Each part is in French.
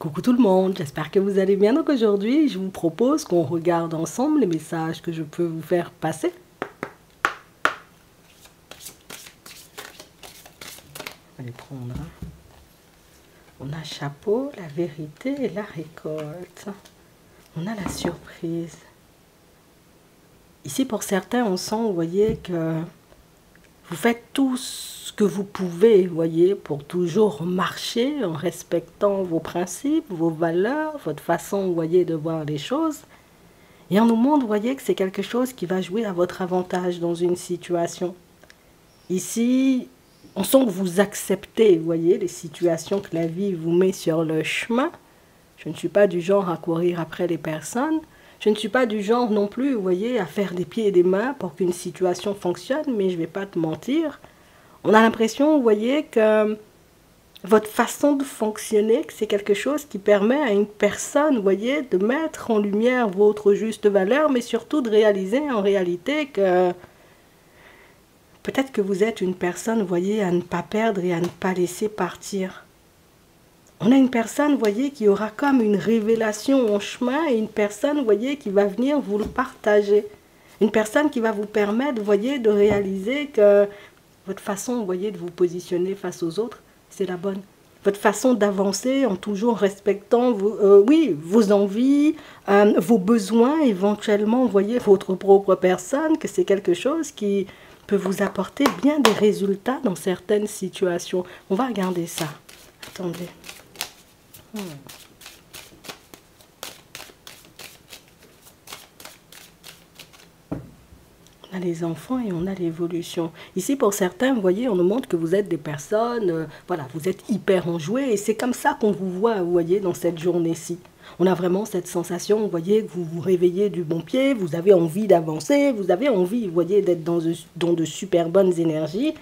Coucou tout le monde, j'espère que vous allez bien. Donc aujourd'hui, je vous propose qu'on regarde ensemble les messages que je peux vous faire passer. On va les prendre. On a chapeau, la vérité et la récolte. On a la surprise. Ici, pour certains, on sent, vous voyez, que vous faites tout ce que vous pouvez, vous voyez, pour toujours marcher en respectant vos principes, vos valeurs, votre façon, vous voyez, de voir les choses. Et on nous montre, vous voyez, que c'est quelque chose qui va jouer à votre avantage dans une situation. Ici, on sent que vous acceptez, vous voyez, les situations que la vie vous met sur le chemin. Je ne suis pas du genre à courir après les personnes. Je ne suis pas du genre non plus, vous voyez, à faire des pieds et des mains pour qu'une situation fonctionne, mais je ne vais pas te mentir. On a l'impression, vous voyez, que votre façon de fonctionner, c'est quelque chose qui permet à une personne, vous voyez, de mettre en lumière votre juste valeur, mais surtout de réaliser en réalité que peut-être que vous êtes une personne, vous voyez, à ne pas perdre et à ne pas laisser partir. On a une personne, vous voyez, qui aura comme une révélation en chemin et une personne, vous voyez, qui va venir vous le partager. Une personne qui va vous permettre, vous voyez, de réaliser que votre façon, vous voyez, de vous positionner face aux autres, c'est la bonne. Votre façon d'avancer en toujours respectant vos envies, vos besoins, éventuellement, vous voyez, votre propre personne, que c'est quelque chose qui peut vous apporter bien des résultats dans certaines situations. On va regarder ça. Attendez. On a les enfants et on a l'évolution. Ici, pour certains, vous voyez, on nous montre que vous êtes des personnes, voilà, vous êtes hyper enjoués et c'est comme ça qu'on vous voit, vous voyez, dans cette journée-ci. On a vraiment cette sensation, vous voyez, que vous vous réveillez du bon pied, vous avez envie d'avancer, vous avez envie, vous voyez, d'être dans de super bonnes énergies.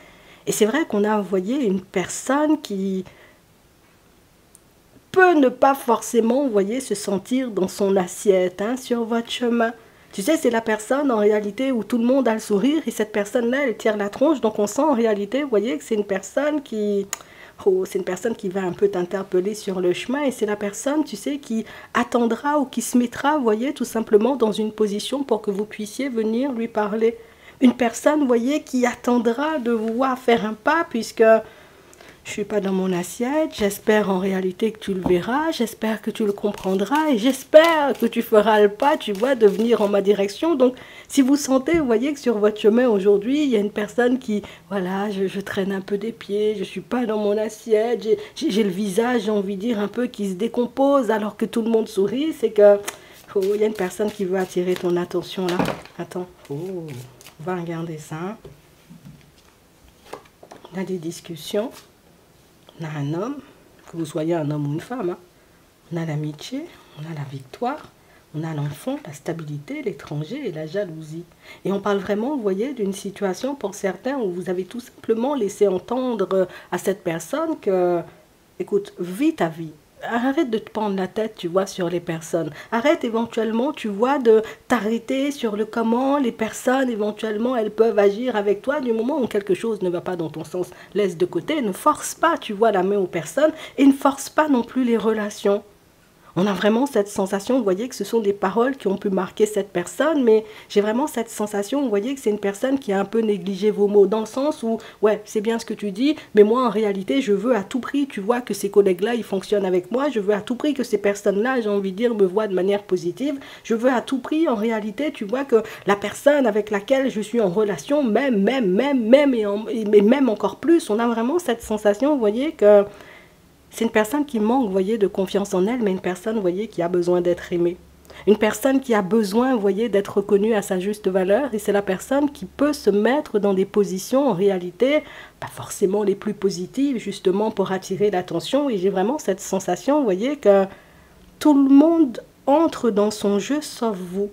Et c'est vrai qu'on a, vous voyez, une personne qui peut ne pas forcément, vous voyez, se sentir dans son assiette, hein, sur votre chemin. Tu sais, c'est la personne en réalité où tout le monde a le sourire et cette personne-là, elle tire la tronche. Donc on sent en réalité, vous voyez, que c'est une personne qui... Oh, c'est une personne qui va un peu t'interpeller sur le chemin et c'est la personne, tu sais, qui attendra ou qui se mettra, vous voyez, tout simplement dans une position pour que vous puissiez venir lui parler. Une personne, vous voyez, qui attendra de vous voir faire un pas puisque... Je ne suis pas dans mon assiette, j'espère en réalité que tu le verras, j'espère que tu le comprendras et j'espère que tu feras le pas, tu vois, de venir en ma direction. Donc, si vous sentez, vous voyez que sur votre chemin aujourd'hui, il y a une personne qui, voilà, je traîne un peu des pieds, je ne suis pas dans mon assiette, j'ai le visage, j'ai envie de dire, un peu qui se décompose alors que tout le monde sourit, c'est que, oh, il y a une personne qui veut attirer ton attention là. Attends, oh, on va regarder ça. On a des discussions. On a un homme, que vous soyez un homme ou une femme, hein. On a l'amitié, on a la victoire, on a l'enfant, la stabilité, l'étranger et la jalousie. Et on parle vraiment, vous voyez, d'une situation pour certains où vous avez tout simplement laissé entendre à cette personne que, écoute, vis ta vie. Arrête de te prendre la tête, tu vois, sur les personnes. Arrête éventuellement, tu vois, de t'arrêter sur le comment les personnes, éventuellement, elles peuvent agir avec toi du moment où quelque chose ne va pas dans ton sens. Laisse de côté, ne force pas, tu vois, la main aux personnes et ne force pas non plus les relations. On a vraiment cette sensation, vous voyez, que ce sont des paroles qui ont pu marquer cette personne, mais j'ai vraiment cette sensation, vous voyez, que c'est une personne qui a un peu négligé vos mots, dans le sens où, ouais, c'est bien ce que tu dis, mais moi, en réalité, je veux à tout prix, tu vois, que ces collègues-là, ils fonctionnent avec moi, je veux à tout prix que ces personnes-là, j'ai envie de dire, me voient de manière positive, je veux à tout prix, en réalité, tu vois, que la personne avec laquelle je suis en relation, même encore plus, on a vraiment cette sensation, vous voyez, que... C'est une personne qui manque, vous voyez, de confiance en elle, mais une personne, vous voyez, qui a besoin d'être aimée. Une personne qui a besoin, vous voyez, d'être reconnue à sa juste valeur. Et c'est la personne qui peut se mettre dans des positions, en réalité, pas forcément les plus positives, justement, pour attirer l'attention. Et j'ai vraiment cette sensation, vous voyez, que tout le monde entre dans son jeu, sauf vous.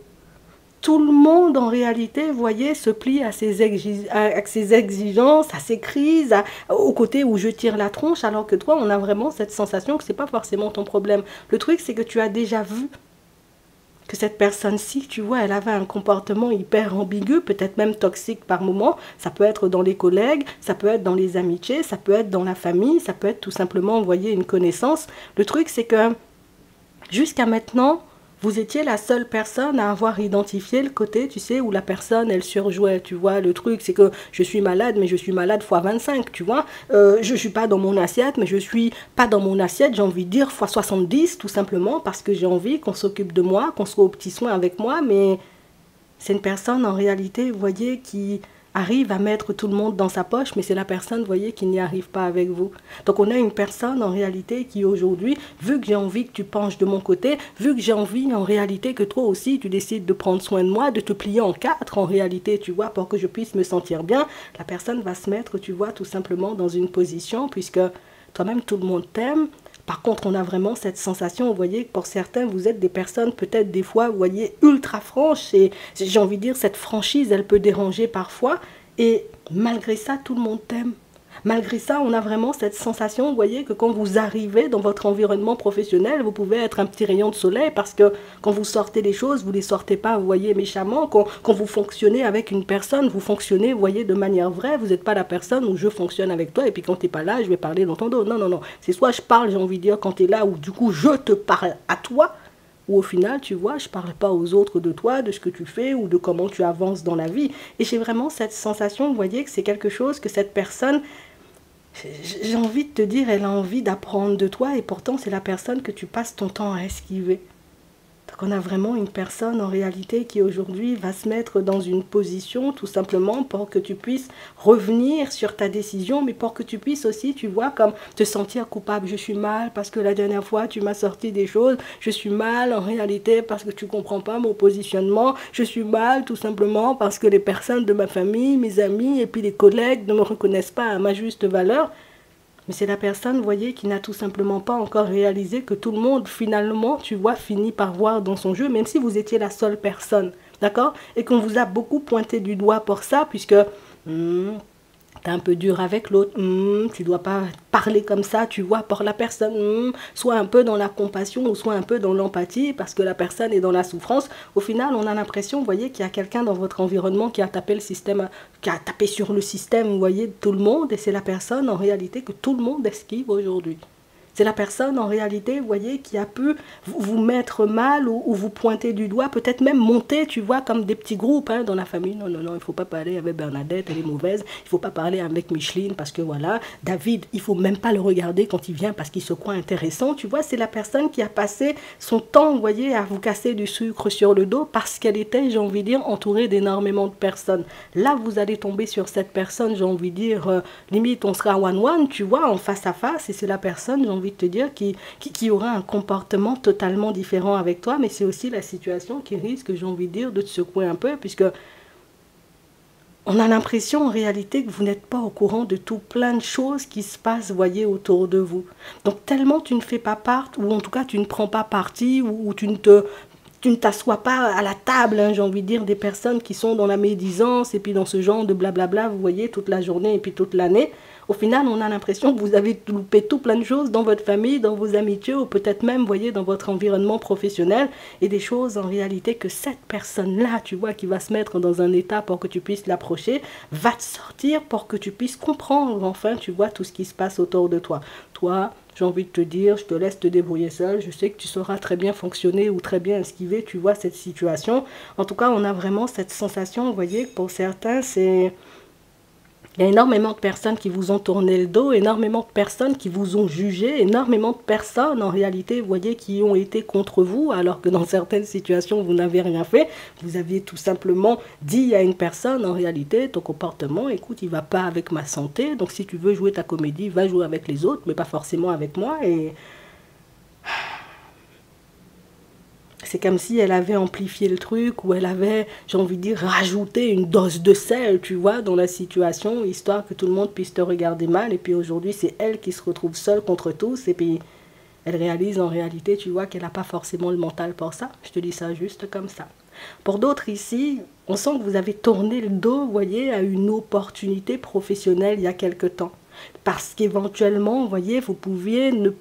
Tout le monde, en réalité, vous voyez, se plie à ses exigences, à ses crises, au côté où je tire la tronche, alors que toi, on a vraiment cette sensation que ce n'est pas forcément ton problème. Le truc, c'est que tu as déjà vu que cette personne-ci, tu vois, elle avait un comportement hyper ambigu, peut-être même toxique par moment. Ça peut être dans les collègues, ça peut être dans les amitiés, ça peut être dans la famille, ça peut être tout simplement, vous voyez, une connaissance. Le truc, c'est que Jusqu'à maintenant, vous étiez la seule personne à avoir identifié le côté, tu sais, où la personne, elle surjouait, tu vois. Le truc, c'est que je suis malade, mais je suis malade fois 25, tu vois. Je ne suis pas dans mon assiette, mais je suis pas dans mon assiette, j'ai envie de dire fois 70, tout simplement, parce que j'ai envie qu'on s'occupe de moi, qu'on soit aux petits soins avec moi, mais c'est une personne, en réalité, vous voyez, qui arrive à mettre tout le monde dans sa poche, mais c'est la personne, vous voyez, qui n'y arrive pas avec vous. Donc on a une personne, en réalité, qui aujourd'hui, vu que j'ai envie que tu penches de mon côté, vu que j'ai envie, en réalité, que toi aussi, tu décides de prendre soin de moi, de te plier en quatre, en réalité, tu vois, pour que je puisse me sentir bien, la personne va se mettre, tu vois, tout simplement dans une position, puisque toi-même, tout le monde t'aime. Par contre, on a vraiment cette sensation, vous voyez, que pour certains, vous êtes des personnes peut-être des fois, vous voyez, ultra franches. Et j'ai envie de dire, cette franchise, elle peut déranger parfois. Et malgré ça, tout le monde t'aime. Malgré ça, on a vraiment cette sensation, vous voyez, que quand vous arrivez dans votre environnement professionnel, vous pouvez être un petit rayon de soleil parce que quand vous sortez les choses, vous ne les sortez pas, vous voyez, méchamment. Quand vous fonctionnez avec une personne, vous fonctionnez, vous voyez, de manière vraie. Vous n'êtes pas la personne où je fonctionne avec toi et puis quand tu n'es pas là, je vais parler dans ton dos. Non, non, non. C'est soit je parle, j'ai envie de dire, quand tu es là, ou du coup, je te parle à toi. Ou au final, tu vois, je ne parle pas aux autres de toi, de ce que tu fais ou de comment tu avances dans la vie. Et j'ai vraiment cette sensation, vous voyez, que c'est quelque chose que cette personne, j'ai envie de te dire, elle a envie d'apprendre de toi et pourtant c'est la personne que tu passes ton temps à esquiver. Donc on a vraiment une personne en réalité qui aujourd'hui va se mettre dans une position tout simplement pour que tu puisses revenir sur ta décision, mais pour que tu puisses aussi, tu vois, comme te sentir coupable. Je suis mal parce que la dernière fois tu m'as sorti des choses, je suis mal en réalité parce que tu ne comprends pas mon positionnement, je suis mal tout simplement parce que les personnes de ma famille, mes amis et puis les collègues ne me reconnaissent pas à ma juste valeur. Mais c'est la personne, vous voyez, qui n'a tout simplement pas encore réalisé que tout le monde, finalement, tu vois, finit par voir dans son jeu, même si vous étiez la seule personne, d'accord? Et qu'on vous a beaucoup pointé du doigt pour ça, puisque t'es un peu dur avec l'autre, tu dois pas parler comme ça, tu vois, pour la personne, soit un peu dans la compassion ou soit un peu dans l'empathie, parce que la personne est dans la souffrance. Au final, on a l'impression, vous voyez, qu'il y a quelqu'un dans votre environnement qui a tapé le système, qui a tapé sur le système, vous voyez, de tout le monde, et c'est la personne, en réalité, que tout le monde esquive aujourd'hui. C'est la personne, en réalité, vous voyez, qui a pu vous mettre mal ou vous pointer du doigt, peut-être même monter, tu vois, comme des petits groupes dans la famille. Non, non, non, il ne faut pas parler avec Bernadette, elle est mauvaise. Il ne faut pas parler avec Micheline parce que voilà, David, il ne faut même pas le regarder quand il vient parce qu'il se croit intéressant. Tu vois, c'est la personne qui a passé son temps, vous voyez, à vous casser du sucre sur le dos parce qu'elle était, j'ai envie de dire, entourée d'énormément de personnes. Là, vous allez tomber sur cette personne, j'ai envie de dire, limite, on sera one-one, tu vois, en face à face, et c'est la personne, j'ai envie de te dire, qui aura un comportement totalement différent avec toi, mais c'est aussi la situation qui risque, j'ai envie de dire, de te secouer un peu, puisque on a l'impression en réalité que vous n'êtes pas au courant de tout plein de choses qui se passent, voyez, autour de vous. Donc tellement tu ne fais pas part, ou en tout cas tu ne prends pas parti, ou tu ne t'assois pas à la table, j'ai envie de dire, des personnes qui sont dans la médisance et puis dans ce genre de blablabla, vous voyez, toute la journée et puis toute l'année. Au final, on a l'impression que vous avez loupé tout plein de choses dans votre famille, dans vos amitiés ou peut-être même, vous voyez, dans votre environnement professionnel et des choses en réalité que cette personne-là, tu vois, qui va se mettre dans un état pour que tu puisses l'approcher, va te sortir pour que tu puisses comprendre, enfin, tu vois, tout ce qui se passe autour de toi. Toi, j'ai envie de te dire, je te laisse te débrouiller seul. Je sais que tu sauras très bien fonctionner ou très bien esquiver, tu vois, cette situation. En tout cas, on a vraiment cette sensation, vous voyez, que pour certains, c'est... Il y a énormément de personnes qui vous ont tourné le dos, énormément de personnes qui vous ont jugé, énormément de personnes, en réalité, vous voyez, qui ont été contre vous, alors que dans certaines situations, vous n'avez rien fait. Vous aviez tout simplement dit à une personne, en réalité, ton comportement, écoute, il ne va pas avec ma santé, donc si tu veux jouer ta comédie, va jouer avec les autres, mais pas forcément avec moi, et... C'est comme si elle avait amplifié le truc ou elle avait, j'ai envie de dire, rajouté une dose de sel, tu vois, dans la situation, histoire que tout le monde puisse te regarder mal. Et puis aujourd'hui, c'est elle qui se retrouve seule contre tous. Et puis, elle réalise en réalité, tu vois, qu'elle n'a pas forcément le mental pour ça. Je te dis ça juste comme ça. Pour d'autres ici, on sent que vous avez tourné le dos, vous voyez, à une opportunité professionnelle il y a quelque temps. Parce qu'éventuellement, vous voyez, vous pouviez ne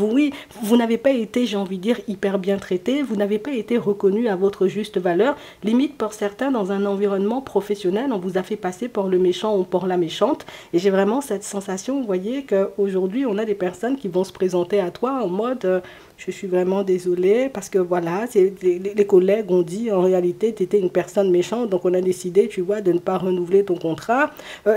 oui, vous n'avez pas été, j'ai envie de dire, hyper bien traité, vous n'avez pas été reconnu à votre juste valeur. Limite, pour certains, dans un environnement professionnel, on vous a fait passer pour le méchant ou pour la méchante. Et j'ai vraiment cette sensation, vous voyez, qu'aujourd'hui, on a des personnes qui vont se présenter à toi en mode je suis vraiment désolée parce que voilà, les collègues ont dit en réalité tu étais une personne méchante, donc on a décidé, tu vois, de ne pas renouveler ton contrat.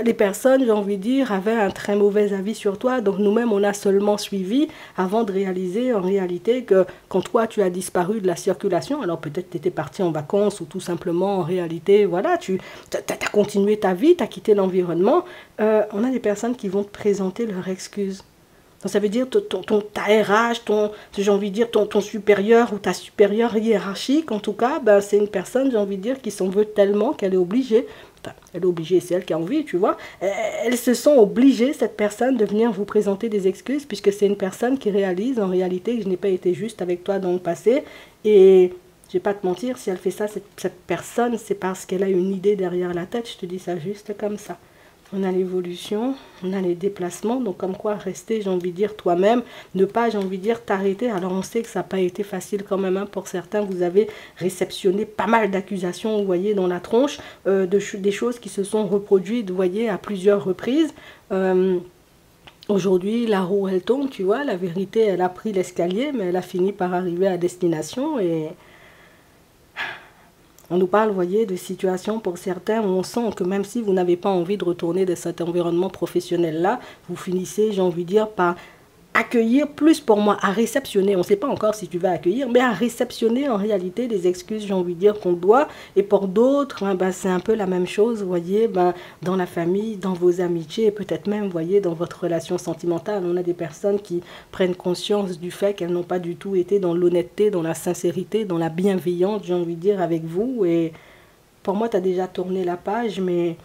Les personnes, j'ai envie de dire, avaient un très mauvais avis sur toi, donc nous-mêmes on a seulement suivi avant de réaliser en réalité que quand toi tu as disparu de la circulation, alors peut-être tu étais parti en vacances ou tout simplement en réalité, voilà, tu as continué ta vie, tu as quitté l'environnement. On a des personnes qui vont te présenter leurs excuses. Donc ça veut dire ta RH, j'ai envie de dire ton supérieur ou ta supérieure hiérarchique, en tout cas, ben, c'est une personne, j'ai envie de dire, qui s'en veut tellement qu'elle est obligée, enfin, elle est obligée, c'est elle qui a envie, tu vois, elles se sont obligées, cette personne, de venir vous présenter des excuses, puisque c'est une personne qui réalise en réalité que je n'ai pas été juste avec toi dans le passé, et je vais pas te mentir, si elle fait ça, cette personne, c'est parce qu'elle a une idée derrière la tête, je te dis ça juste comme ça. On a l'évolution, on a les déplacements, donc comme quoi rester, j'ai envie de dire, toi-même, ne pas, j'ai envie de dire, t'arrêter. Alors on sait que ça n'a pas été facile quand même, hein, pour certains, vous avez réceptionné pas mal d'accusations, vous voyez, dans la tronche, des choses qui se sont reproduites, vous voyez, à plusieurs reprises. Aujourd'hui, la roue, elle tourne, tu vois, la vérité, elle a pris l'escalier, mais elle a fini par arriver à destination et... On nous parle, vous voyez, de situations pour certains où on sent que même si vous n'avez pas envie de retourner de cet environnement professionnel-là, vous finissez, j'ai envie de dire, par accueillir, plus pour moi, à réceptionner. On ne sait pas encore si tu vas accueillir, mais à réceptionner en réalité des excuses, j'ai envie de dire, qu'on doit. Et pour d'autres, hein, ben, c'est un peu la même chose, vous voyez, ben, dans la famille, dans vos amitiés, et peut-être même, vous voyez, dans votre relation sentimentale. On a des personnes qui prennent conscience du fait qu'elles n'ont pas du tout été dans l'honnêteté, dans la sincérité, dans la bienveillance, j'ai envie de dire, avec vous. Et pour moi, tu as déjà tourné la page, mais...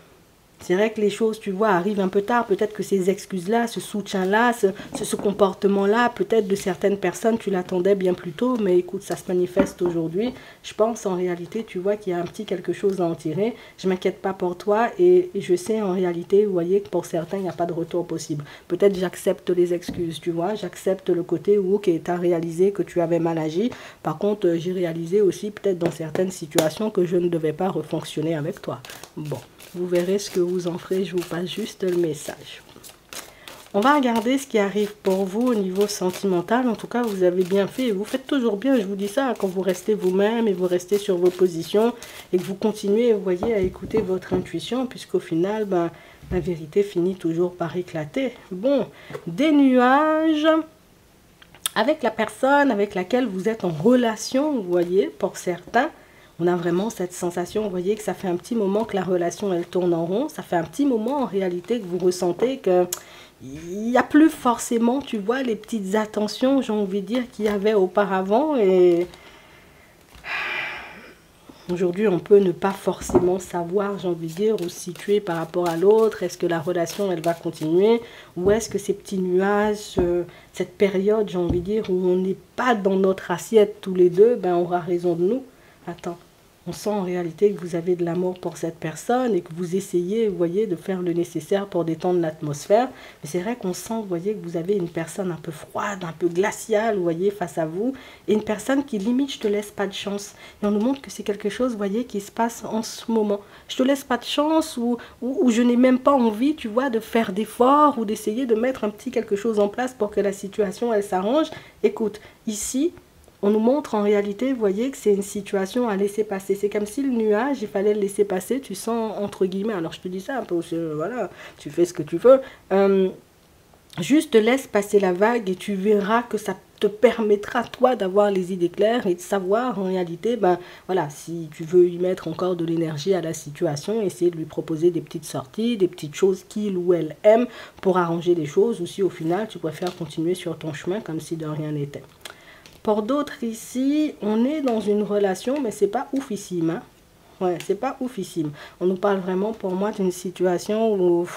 c'est vrai que les choses, tu vois, arrivent un peu tard. Peut-être que ces excuses-là, ce soutien-là, ce comportement-là, peut-être de certaines personnes, tu l'attendais bien plus tôt. Mais écoute, ça se manifeste aujourd'hui. Je pense en réalité, tu vois, qu'il y a un petit quelque chose à en tirer. Je ne m'inquiète pas pour toi et je sais en réalité, vous voyez, que pour certains, il n'y a pas de retour possible. Peut-être j'accepte les excuses, tu vois. J'accepte le côté où, ok, tu as réalisé que tu avais mal agi. Par contre, j'ai réalisé aussi, peut-être dans certaines situations, que je ne devais pas refonctionner avec toi. Bon. Vous verrez ce que vous en ferez, je vous passe juste le message. On va regarder ce qui arrive pour vous au niveau sentimental. En tout cas, vous avez bien fait et vous faites toujours bien, je vous dis ça, quand vous restez vous-même et vous restez sur vos positions et que vous continuez, vous voyez, à écouter votre intuition, puisqu'au final, ben, la vérité finit toujours par éclater. Bon, des nuages avec la personne avec laquelle vous êtes en relation, vous voyez, pour certains. On a vraiment cette sensation, vous voyez, que ça fait un petit moment que la relation, elle tourne en rond. Ça fait un petit moment, en réalité, que vous ressentez que il n'y a plus forcément, tu vois, les petites attentions, j'ai envie de dire, qu'il y avait auparavant. Et aujourd'hui, on peut ne pas forcément savoir, j'ai envie de dire, où se situer par rapport à l'autre. Est-ce que la relation, elle va continuer? Ou est-ce que ces petits nuages, cette période, j'ai envie de dire, où on n'est pas dans notre assiette tous les deux, ben, aura raison de nous. Attends. On sent en réalité que vous avez de l'amour pour cette personne et que vous essayez, vous voyez, de faire le nécessaire pour détendre l'atmosphère. Mais c'est vrai qu'on sent, vous voyez, que vous avez une personne un peu froide, un peu glaciale, vous voyez, face à vous. Et une personne qui, limite, je te laisse pas de chance. Et on nous montre que c'est quelque chose, vous voyez, qui se passe en ce moment. Je te laisse pas de chance ou je n'ai même pas envie, tu vois, de faire d'efforts ou d'essayer de mettre un petit quelque chose en place pour que la situation, elle s'arrange. Écoute, ici... on nous montre en réalité, vous voyez, que c'est une situation à laisser passer. C'est comme si le nuage, il fallait le laisser passer, tu sens, entre guillemets, alors je te dis ça un peu, voilà, tu fais ce que tu veux, juste laisse passer la vague et tu verras que ça te permettra, toi, d'avoir les idées claires et de savoir, en réalité, ben, voilà, si tu veux y mettre encore de l'énergie à la situation, essayer de lui proposer des petites sorties, des petites choses qu'il ou elle aime pour arranger les choses, ou si au final, tu préfères continuer sur ton chemin comme si de rien n'était. Pour d'autres ici, on est dans une relation, mais c'est pas oufissime. Hein? Ouais, c'est pas oufissime. On nous parle vraiment, pour moi, d'une situation où,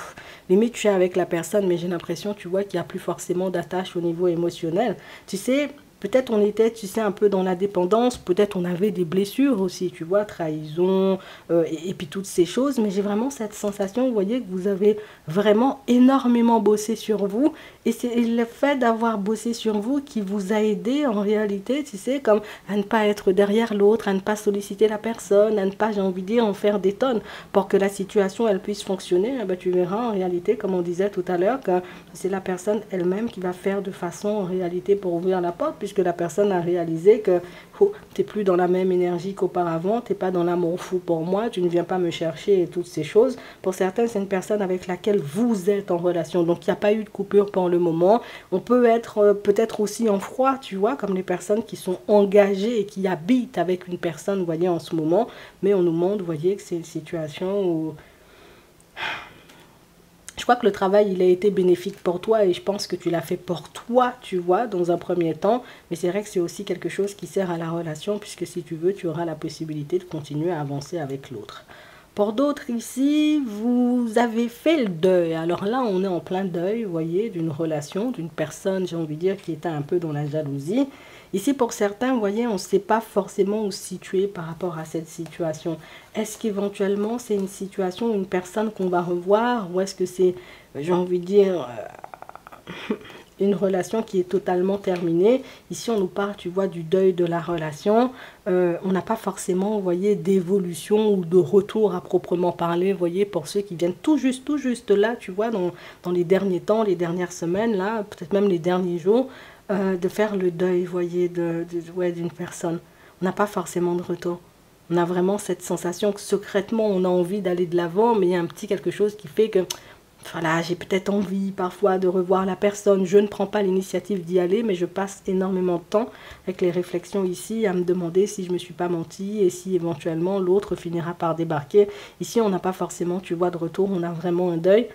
limite, tu es avec la personne, mais j'ai l'impression, tu vois, qu'il n'y a plus forcément d'attache au niveau émotionnel. Tu sais, peut-être on était, tu sais, un peu dans la dépendance, peut-être on avait des blessures aussi, tu vois, trahison, et puis toutes ces choses, mais j'ai vraiment cette sensation, vous voyez, que vous avez vraiment énormément bossé sur vous, et c'est le fait d'avoir bossé sur vous qui vous a aidé en réalité, tu sais, comme à ne pas être derrière l'autre, à ne pas solliciter la personne, à ne pas, j'ai envie de dire, en faire des tonnes, pour que la situation, elle puisse fonctionner. Eh ben, tu verras en réalité, comme on disait tout à l'heure, que c'est la personne elle-même qui va faire de façon, en réalité, pour ouvrir la porte, puisque puisque la personne a réalisé que oh, tu n'es plus dans la même énergie qu'auparavant, tu n'es pas dans l'amour fou pour moi, tu ne viens pas me chercher et toutes ces choses. Pour certains, c'est une personne avec laquelle vous êtes en relation, donc il n'y a pas eu de coupure pour le moment. On peut être peut-être aussi en froid, tu vois, comme les personnes qui sont engagées et qui habitent avec une personne, vous voyez, en ce moment, mais on nous montre, vous voyez, que c'est une situation où... Je crois que le travail, il a été bénéfique pour toi et je pense que tu l'as fait pour toi, tu vois, dans un premier temps. Mais c'est vrai que c'est aussi quelque chose qui sert à la relation puisque si tu veux, tu auras la possibilité de continuer à avancer avec l'autre. Pour d'autres ici, vous avez fait le deuil. Alors là, on est en plein deuil, vous voyez, d'une relation, d'une personne, j'ai envie de dire, qui était un peu dans la jalousie. Ici, pour certains, vous voyez, on ne sait pas forcément où se situer par rapport à cette situation. Est-ce qu'éventuellement, c'est une situation, une personne qu'on va revoir ou est-ce que c'est, j'ai envie de dire, une relation qui est totalement terminée. Ici, on nous parle, tu vois, du deuil de la relation. On n'a pas forcément, vous voyez, d'évolution ou de retour à proprement parler, vous voyez, pour ceux qui viennent tout juste là, tu vois, dans les derniers temps, les dernières semaines, là, peut-être même les derniers jours, de faire le deuil, vous voyez, ouais, d'une personne. On n'a pas forcément de retour. On a vraiment cette sensation que secrètement, on a envie d'aller de l'avant, mais il y a un petit quelque chose qui fait que voilà, j'ai peut-être envie parfois de revoir la personne. Je ne prends pas l'initiative d'y aller, mais je passe énormément de temps avec les réflexions ici à me demander si je ne me suis pas menti et si éventuellement l'autre finira par débarquer. Ici, on n'a pas forcément, tu vois, de retour, on a vraiment un deuil.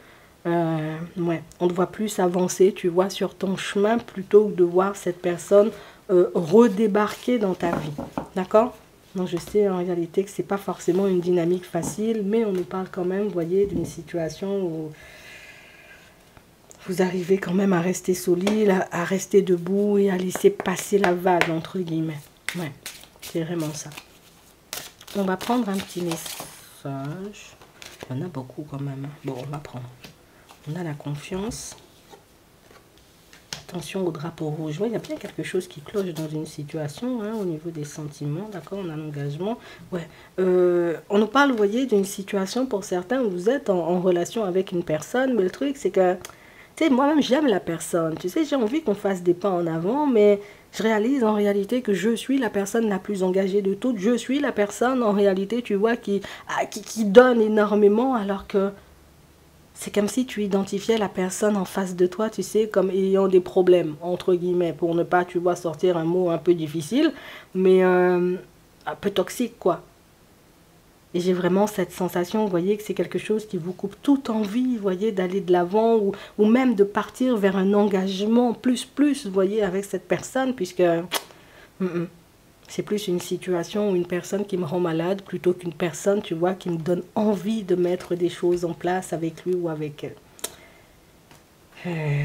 Ouais, on te voit plus avancer, tu vois, sur ton chemin plutôt que de voir cette personne redébarquer dans ta vie. D'accord? Donc je sais en réalité que c'est pas forcément une dynamique facile, mais on nous parle quand même, vous voyez, d'une situation où vous arrivez quand même à rester solide, à rester debout et à laisser passer la vague, entre guillemets. Ouais, c'est vraiment ça. On va prendre un petit message. Il y en a beaucoup quand même. Bon, on va prendre. On a la confiance. Attention au drapeau rouge. Ouais, il y a bien quelque chose qui cloche dans une situation, hein, au niveau des sentiments. D'accord, on a l'engagement. Ouais. On nous parle, vous voyez, d'une situation pour certains où vous êtes en relation avec une personne, mais le truc, c'est que, tu sais, moi-même, j'aime la personne. Tu sais, j'ai envie qu'on fasse des pas en avant, mais je réalise en réalité que je suis la personne la plus engagée de toutes. Je suis la personne, en réalité, tu vois, qui donne énormément, alors que c'est comme si tu identifiais la personne en face de toi, tu sais, comme ayant des problèmes, entre guillemets, pour ne pas, tu vois, sortir un mot un peu difficile, mais un peu toxique, quoi. Et j'ai vraiment cette sensation, vous voyez, que c'est quelque chose qui vous coupe toute envie, vous voyez, d'aller de l'avant ou même de partir vers un engagement plus, vous voyez, avec cette personne, puisque c'est plus une situation ou une personne qui me rend malade plutôt qu'une personne, tu vois, qui me donne envie de mettre des choses en place avec lui ou avec elle.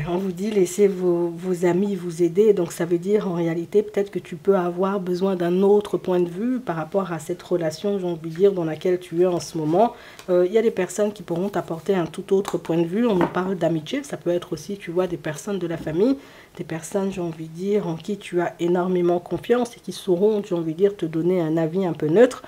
On vous dit laissez vos amis vous aider, donc ça veut dire en réalité peut-être que tu peux avoir besoin d'un autre point de vue par rapport à cette relation, j'ai envie de dire, dans laquelle tu es en ce moment. Il y a des personnes qui pourront t'apporter un tout autre point de vue. On nous parle d'amitié, ça peut être aussi, tu vois, des personnes de la famille, des personnes, j'ai envie de dire, en qui tu as énormément confiance et qui sauront, j'ai envie de dire, te donner un avis un peu neutre.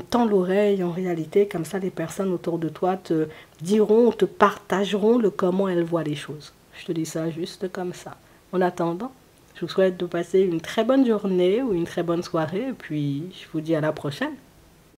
Tends l'oreille en réalité, comme ça les personnes autour de toi te diront, te partageront le comment elles voient les choses. Je te dis ça juste comme ça. En attendant, je vous souhaite de passer une très bonne journée ou une très bonne soirée et puis je vous dis à la prochaine.